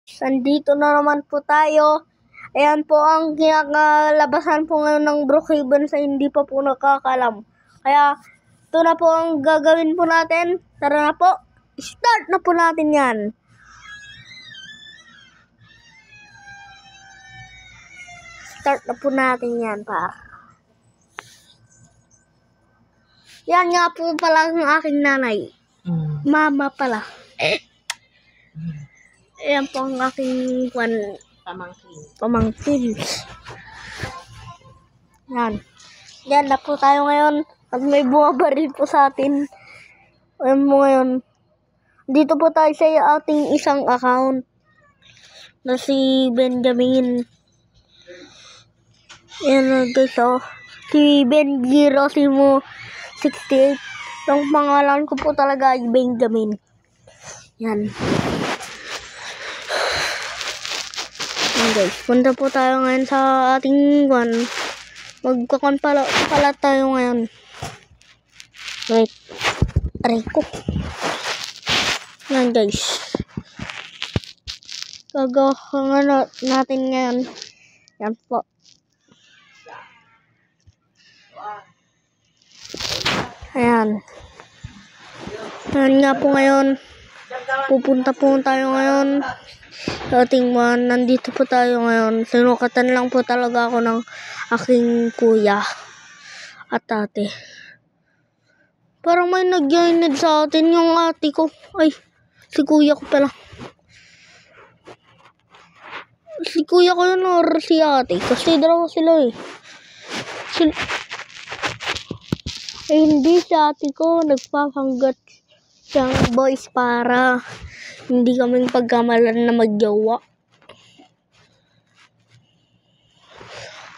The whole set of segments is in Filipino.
Nandito na naman po tayo. Ayan po ang kinakalabasan po ngayon ng Brookhaven sa hindi pa po nakakalam. Kaya ito na po ang gagawin po natin. Tara na po. Start na po natin yan. Start na po natin yan pa. Yan nga po pala ang aking nanay. Mama pala. Ayan po ang aking pamangkin. Yan. Yan na po tayo ngayon. At may bumabaril po sa atin. Ayan po ngayon. Dito po tayo sa ating isang account. Na si Benjamin. Ayan guys oh. Si Benjirosimo 68. Ang pangalan ko po talaga ay Benjamin. Yan. Yan guys. Punta po tayo ngayon sa ating magkakon pala tayo ngayon. Wait. Aray ko. Yan guys. Gagawin natin ngayon. Yan po. Ayan. Ayan nga po ngayon. Pupunta po tayo ngayon sa ating nandito po tayo ngayon. Sinukatan lang po talaga ako ng aking kuya at ate. Parang may nag-joined sa atin yung ate ko. Ay, si kuya ko pala. Si kuya ko yun or si ate. Kasi dalawa sila eh. Hindi si ate ko. Nagpapanggat siyang boys para hindi kaming pagkamalan na magjowa.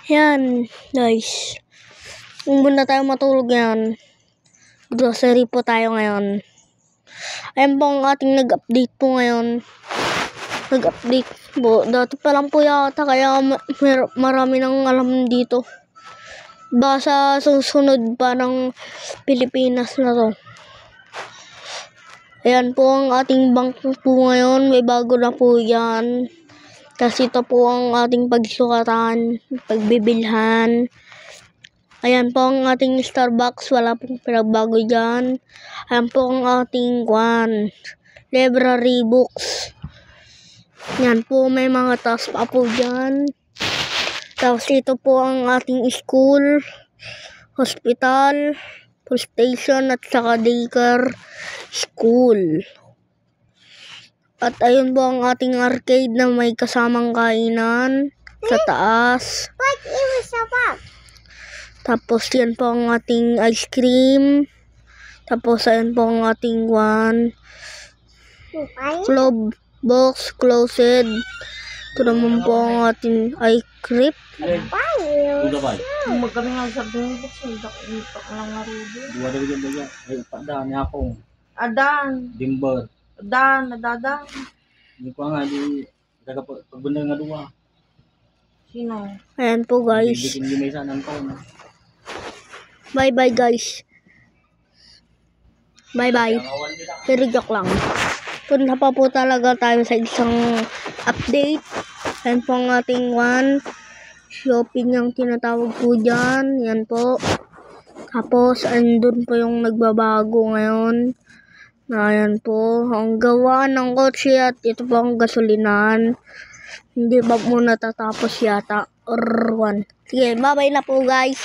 Yan, guys. Kung muna tayo matulog yan, grocery po tayo ngayon. Ayan po ang ating nag-update po ngayon. Nag-update po. Dati pa lang po yata kaya marami nang alam dito. Baka susunod pa ng Pilipinas na to. Ayan po ang ating bank po ngayon. May bago na po yan. Kasi ito po ang ating pagsukatan, pagbibilhan. Ayan po ang ating Starbucks. Wala pong pinagbago dyan. Ayan po ang ating library books. Yan po, may mga task pa po dyan. Tapos ito po ang ating school, hospital, police station at saka daycare school. At ayun po ang ating arcade na may kasamang kainan sa taas. Tapos yan po ang ating ice cream. Tapos ayun po ang ating club box closet. Ito naman po ang ating eye creep. Magkami nga sa buong buksan. Dakitak lang nga rin. Dua dari jam bayan. Ay, pada ni akong. Adan. Dimber. Adan. Nadadang. Hindi ko nga di pagbunda nga dua. Sino? Ayan po guys. Bikin di may sanang taon. Bye bye guys. Bye bye. Pero joke lang. Punta pa po talaga tayo sa isang update. Ayan po ang ating shopping yung tinatawag po dyan. Yan po. Tapos, andun po yung nagbabago ngayon. Ayan po. Ang gawa ng kotse at ito po ang gasolinahan. Hindi ba muna tatapos yata? Or Sige, bye-bye na po guys.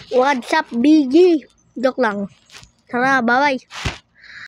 What's up, BG? Joke lang. Tara, bye-bye.